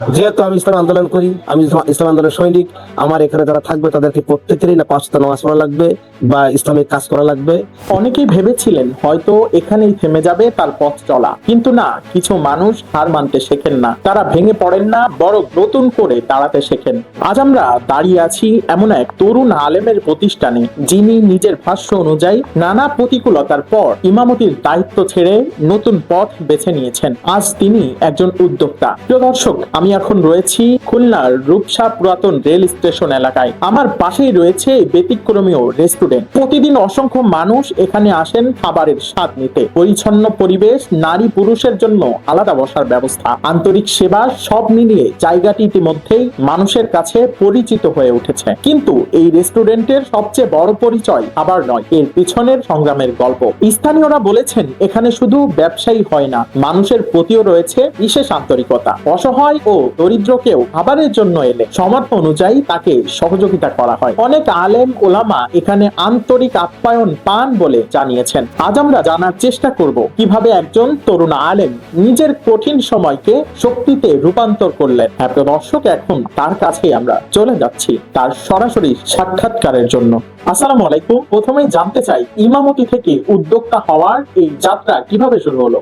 যেহেতু আমি ইসলাম আন্দোলন করি, আমি ইসলাম আন্দোলনের সৈনিক, আমার এখানে যারা থাকবে তাদেরকে প্রত্যেকেরই না 5 ওয়াক্ত নামাজ পড়া লাগবে বা ইসলামিক কাজ করা লাগবে। অনেকেই ভেবেছিলেন হয়তো এখানেই থেমে যাবে তার পথ চলা, কিন্তু না, কিছু মানুষ হার মানতে শেখেন না, তারা ভেঙে পড়েন না, বরং নতুন করে দাঁড়াতে শেখেন। আজ আমরা দাঁড়িয়ে আছি এমন এক তরুণ আলেমের প্রতিষ্ঠানে, যিনি নিজের ভাষ্য অনুযায়ী নানা প্রতিকূলতার পর ইমামতির দায়িত্ব ছেড়ে নতুন পথ বেছে নিয়েছেন। আজ তিনি একজন উদ্যোক্তা। প্রিয় দর্শক, আমি এখন রয়েছি খুলনার রূপসা পুরাতন রেল স্টেশন এলাকায়। আমার পাশেই রয়েছে ব্যতিক্রমীয় রেস্টুরেন্ট। প্রতিদিন অসংখ্য মানুষ এখানে আসেন খাবারের স্বাদ নিতে। পরিচ্ছন্ন পরিবেশ, নারী পুরুষের জন্য আলাদা বসার ব্যবস্থা, আন্তরিক সেবা, সব মিলিয়ে জায়গাটি ইতিমধ্যেই মানুষের কাছে পরিচিত হয়ে উঠেছে। কিন্তু এই রেস্টুরেন্টের সবচেয়ে বড় পরিচয় খাবার নয়, এর পিছনের সংগ্রামের গল্প। স্থানীয়রা বলেছেন এখানে শুধু ব্যবসায়ী হয় না, মানুষের প্রতিও রয়েছে বিশেষ আন্তরিকতা। অসহায় ও দরিদ্রকেও খাবারের জন্য এলে সামর্থ্য অনুযায়ী তাকে সহযোগিতা করা হয়। অনেক আলেম ওলামা এখানে আন্তরিক আপ্যায়ন পান বলে জানিয়েছেন। আজ আমরা জানার চেষ্টা করব কিভাবে একজন তরুণ আলেম নিজের কঠিন সময়কে শক্তিতে রূপান্তর করলেন। প্রিয় দর্শক, এখন তার কাছে আমরা চলে যাচ্ছি তার সরাসরি সাক্ষাৎকারের জন্য। আসসালামু আলাইকুম। প্রথমেই জানতে চাই, ইমামতি থেকে উদ্যোক্তা হওয়ার এই যাত্রা কিভাবে শুরু হলো?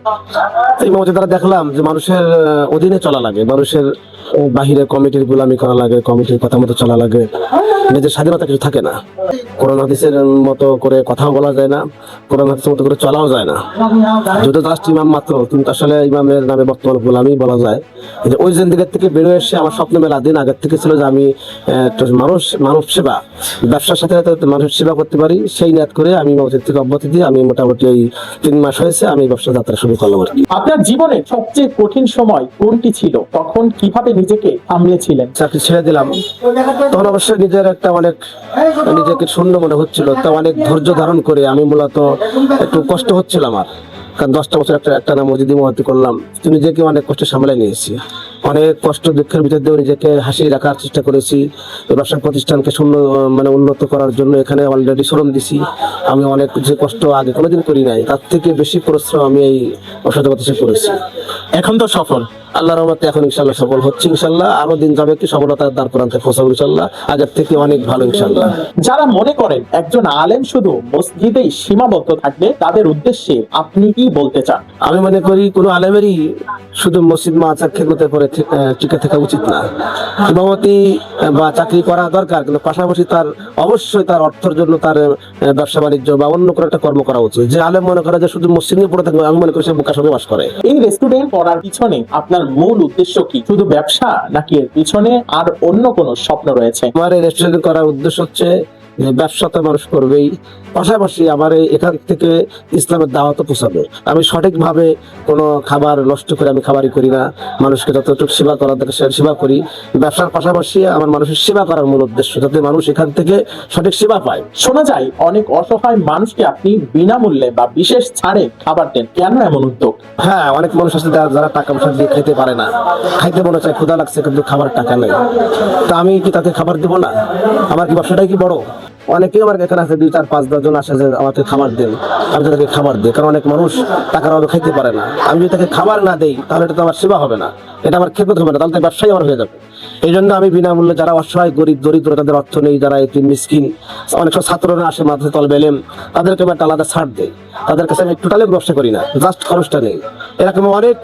ইমামতি দ্বারা দেখলাম যে মানুষের অধীনে চলা লাগে, মানুষের বাহিরে কমিটির গোলামি করা লাগে, কমিটির কথা মতো চলা লাগে, নিজের স্বাধীনতা কিছু থাকে না। কোরআন হাদিসের মতো করে কথাও বলা যায় না, কোরআন হাদিসের মতো করে চলাও যায় না। যদিও জাস্ট ইমাম মাত্র, কিন্তু আসলে ইমামের নামে বর্তমান গোলামি বলা যায়। ওই জিন্দিগির থেকে বেরোয় এসে আমার স্বপ্ন মেলা দিন আগের থেকে ছিল যে আমি মানব সেবা, ব্যবসার সাথে মানুষের সেবা করতে পারি, সেই নিয়ত করে আমি ইমামতির থেকে অব্যাহতি দিয়ে আমি মোটামুটি এই 3 মাস হয়েছে আমি ব্যবসা যাত্রা শুরু করলাম আর কি। আপনার জীবনের সবচেয়ে কঠিন সময় কোনটি ছিল? তখন কিভাবে নিজেকে সামলেছিলেন? চাকরি ছেড়ে দিলাম, তখন অবশ্যই নিজের একটা নিজেকে শূন্য মনে হচ্ছিল। তা অনেক ধৈর্য ধারণ করে আমি মূলত একটু কষ্ট হচ্ছিল আমার, কারণ 10টা বছর একটা না মসজিদে ইমামতি করলাম, তো নিজেকে অনেক কষ্ট সামলে নিয়েছি। অনেক কষ্ট দুঃখের ভিতর দিয়েও নিজেকে হাসিয়ে রাখার চেষ্টা করেছি। ব্যবসা প্রতিষ্ঠানকে উন্নত করার জন্য এখানে অলরেডি শ্রম দিছি। আমি অনেক যে কষ্ট আগে কোনোদিন করি নাই, তার থেকে বেশি পরিশ্রম আমি এই ব্যবসা জগতে করেছি। এখন তো সফল, আল্লাহর রহমতে এখন ইনশাল্লাহ সফল হচ্ছে। ইনশাল্লাহ আরো দিন যাবে কি সফলতার দ্বার প্রান্তে পৌঁছাবো ইনশাল্লাহ, আগের থেকে অনেক ভালো ইনশাল্লাহ। যারা মনে করেন একজন আলেম শুধু মসজিদেই সীমাবদ্ধ থাকবে, তাদের উদ্দেশ্যে আপনি কি বলতে চান? আমি মনে করি কোনো আলেমেরই শুধু মসজিদ মাদ্রাসা খেদমতে করে টিকে থাকা উচিত না। ইমামতি বা চাকরি করা দরকার, কিন্তু পাশাপাশি তার অবশ্যই তার অর্থের জন্য তার ব্যবসা বাণিজ্য বা অন্য কোনো একটা কর্ম করা উচিত। যে আলেম মনে করে যে শুধু মসজিদ নিয়ে পড়ে থাকবে, আমি মনে করি সে বোকা সঙ্গে বাস করে। এই রেস্টুরেন্ট করার পিছনে আপনার মূল উদ্দেশ্য কি? শুধু ব্যবসা, নাকি এর পিছনে আর অন্য কোনো স্বপ্ন রয়েছে? আমার এই রেস্টুরেন্ট করার উদ্দেশ্য হচ্ছে ব্যবসা তো মানুষ করবেই, পাশাপাশি আমার এখান থেকে ইসলামের দাওয়াতও পৌঁছাবে। আমি সঠিকভাবে কোনো খাবার নষ্ট করে আমি খাবারই করি না, মানুষকে যতটুকু সেবা করার দরকার সেবা করি। ব্যবসার পাশাপাশি আমার মানুষের সেবা করার মূল উদ্দেশ্য, যাতে মানুষ এখান থেকে সঠিক সেবা পায়। শোনা যায় অনেক অসহায় মানুষকে আপনি বিনামূল্যে বা বিশেষ ছাড়ে খাবার দেন, কেন এমন উদ্যোগ? হ্যাঁ, অনেক মানুষ আছে যারা টাকা পয়সা দিয়ে খেতে পারে না, খাইতে মনে চায়, ক্ষুধা লাগছে কিন্তু খাবার টাকা নেই, তা আমি কি তাকে খাবার দেবো না? আমার কি ব্যবসাটাই কি বড়? অনেকেই আমার এখানে আছে 2, 4, 5, 10 জন আসে যে আমাকে খাবার দেন, আমি তাদেরকে খাবার দিই, কারণ অনেক মানুষ টাকার অভাবে খাইতে পারে না। আমি যদি তাকে খাবার না দেই তাহলে এটা তো আমার সেবা হবে না, এটা আমার খেদমত হবে না, তাহলে তো ব্যবসায়ী আমার হয়ে যাবে। এই জন্য আমি বিনামূল্যে যারা অসহায় গরিব দরিদ্র, তাদের অর্থ নেই, যারা এতিম মিসকিন, অনেক সব ছাত্ররা আসে মাদ্রাসা তলবে এলেম, তাদেরকে আমি একটা আলাদা ছাড় দেই। তাদের কাছে আমি টোটালি ব্যবসা করি না, জাস্ট খরচটা নেই। এরকম অনেক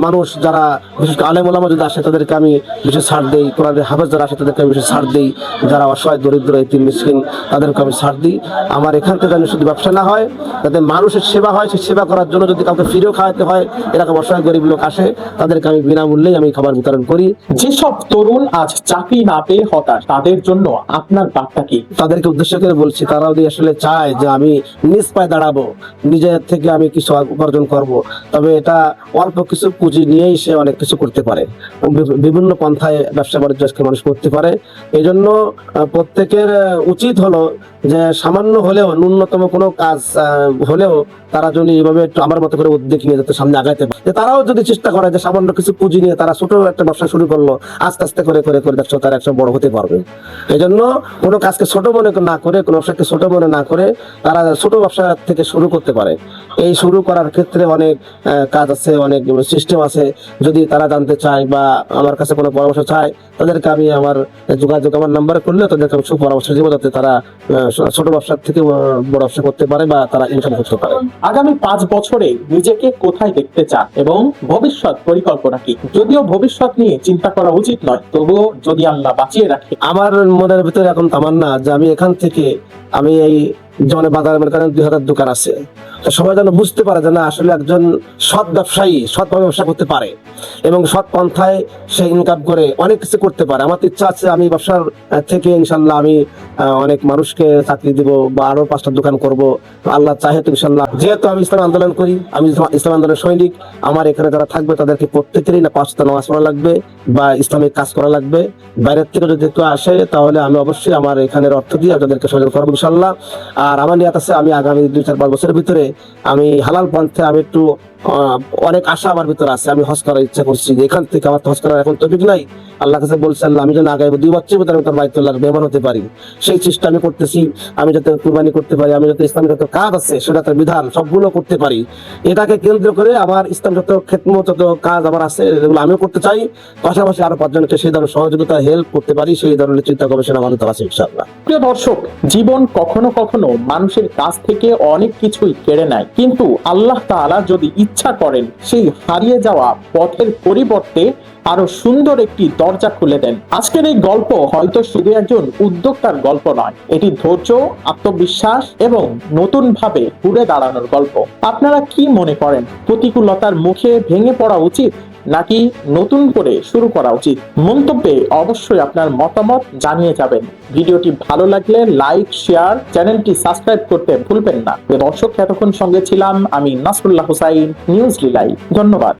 মানুষ যারা বিশেষ করে আলেম ওলামা যদি আসে তাদেরকে আমি বিশেষ ছাড় দিই, কোরআনের হাফেজ যারা আসে তাদেরকে আমি বিশেষ ছাড় দিই, যারা অসহায় দরিদ্র এতিম মিসকিন তাদেরকে আমি ছাড় দিই। আমার এখান থেকে আমি শুধু ব্যবসা না হয়, যাতে মানুষের সেবা হয়, সেই সেবা করার জন্য যদি কাউকে ফিরেও খাওয়াতে হয়, এরকম অসহায় গরিব লোক আসে তাদেরকে আমি বিনামূল্যেই আমি খাবার বিতরণ করি। যেসব তরুণ আজ চাকরি না পেয়ে হতাশ, তাদের জন্য আপনার বার্তা কি? তাদেরকে উদ্দেশ্য করে বলছি, তারা যদি আসলে চায় যে আমি নিজ পায়ে দাঁড়াবো, নিজের থেকে আমি কিছু উপার্জন করব, তবে এটা অল্প কিছু পুঁজি নিয়েই সে অনেক কিছু করতে পারে। বিভিন্ন পন্থায় ব্যবসা বাণিজ্য মানুষ করতে পারে। এই জন্য প্রত্যেকের উচিত হলো যে সামান্য হলেও ন্যূনতম কোনো কাজ হলেও তারা যদি এইভাবে একটু আমার মতো করে উদ্যোগ নিয়ে যাতে সামনে আগাইতে পারে, তারাও যদি চেষ্টা করে যে সামান্য কিছু পুঁজি নিয়ে তারা ছোট একটা ব্যবসা শুরু করলো, আস্তে আস্তে করে করে করে দেখছো তারা একসময় বড় হতে পারবে। এই জন্য কোনো কাজকে ছোট মনে না করে, কোনো ব্যবসাকে ছোট মনে না করে তারা ছোট ব্যবসা থেকে শুরু করতে পারে। এই শুরু করার ক্ষেত্রে অনেক কাজ আছে, অনেক সিস্টেম আছে। যদি তারা জানতে চায় বা আমার কাছে কোনো পরামর্শ চায়, তাদেরকে আমি আমার যোগাযোগ আমার নাম্বারে করলে তাদেরকে আমি সুপরামর্শ দিব, যাতে তারা ছোট ব্যবসার থেকে বড় ব্যবসা করতে পারে বা তারা ইনকাম করতে পারে। আগামী 5 বছরে নিজেকে কোথায় দেখতে চান এবং ভবিষ্যৎ পরিকল্পনা কি? যদিও ভবিষ্যৎ নিয়ে চিন্তা করা উচিত নয়, তবুও যদি আল্লাহ বাঁচিয়ে রাখে। আমার মনের ভিতরে এখন তামান্না যে আমি এখান থেকে আমি এই যেমন বাজার মনে করেন 2000 দোকান আছে, তো সবাই যেন বুঝতে পারে যে না আসলে একজন সৎ ব্যবসায়ী সৎভাবে ব্যবসা করতে পারে এবং সৎ পন্থায় সে ইনকাম করে অনেক কিছু করতে পারে। আমার তো ইচ্ছা আছে আমি ব্যবসার থেকে ইনশাল্লাহ আমি অনেক মানুষকে চাকরি দিব বা আরো 5টা দোকান করব, আল্লাহ চাহে তো ইনশাল্লাহ। যেহেতু আমি ইসলাম আন্দোলন করি, আমি ইসলাম আন্দোলনের সৈনিক, আমার এখানে যারা থাকবে তাদেরকে প্রত্যেকেরই না 5 ওয়াক্ত নামাজ পড়া লাগবে বা ইসলামিক কাজ করা লাগবে। বাইরের থেকে যদি কেউ আসে তাহলে আমি অবশ্যই আমার এখানের অর্থ দিয়ে তাদেরকে সহযোগ করবো ইনশাল্লাহ। আর আমার নিয়ত আছে আমি আগামী 2-4-5 বছরের ভিতরে আমি হালাল পন্থে আমি একটু অনেক আশা আমার ভিতরে আছে, আমি হজ করার ইচ্ছা করছি। এখান থেকে আমার হজ করার এখন তৌফিক নাই, আল্লাহ কাছে বলছি আল্লাহ আমি যেন আগামী 2 বছরের ভিতরে আমি তার বাইতুল্লাহর মেহমান হতে পারি, সেই চেষ্টা আমি করতেছি। আমি যাতে কুরবানি করতে পারি, আমি যাতে ইসলামের যত কাজ আছে সেটা বিধান সবগুলো করতে পারি, এটাকে কেন্দ্র করে আমার ইসলাম যত খেদমত যত কাজ আমার আছে এগুলো আমিও করতে চাই। পাশাপাশি আরো 5 জনকে সেই ধরনের সহযোগিতা হেল্প করতে পারি, সেই ধরনের চিন্তা গবেষণা আমাদের তো আছে ইনশাআল্লাহ। প্রিয় দর্শক, জীবন কখনো কখনো মানুষের কাছ থেকে অনেক কিছুই কেড়ে নেয়, কিন্তু আল্লাহ তাআলা যদি ইচ্ছা করেন সেই হারিয়ে যাওয়া পথের পরিবর্তে আরো সুন্দর একটি দরজা খুলে দেন। আজকের এই গল্প হয়তো শুধু একজন উদ্যোক্তার গল্প নয়, এটি ধৈর্য, আত্মবিশ্বাস এবং নতুন ভাবে ঘুরে দাঁড়ানোর গল্প। আপনারা কি মনে করেন, প্রতিকূলতার মুখে ভেঙে পড়া উচিত নাকি নতুন করে শুরু করা উচিত? মন্তব্যে অবশ্যই আপনার মতামত জানিয়ে যাবেন। ভিডিওটি ভালো লাগলে লাইক, শেয়ার, চ্যানেলটি সাবস্ক্রাইব করতে ভুলবেন না। দর্শক, এতক্ষণ সঙ্গে ছিলাম আমি নাসরুল্লাহ হুসাইন, নিউজ লিলাই। ধন্যবাদ।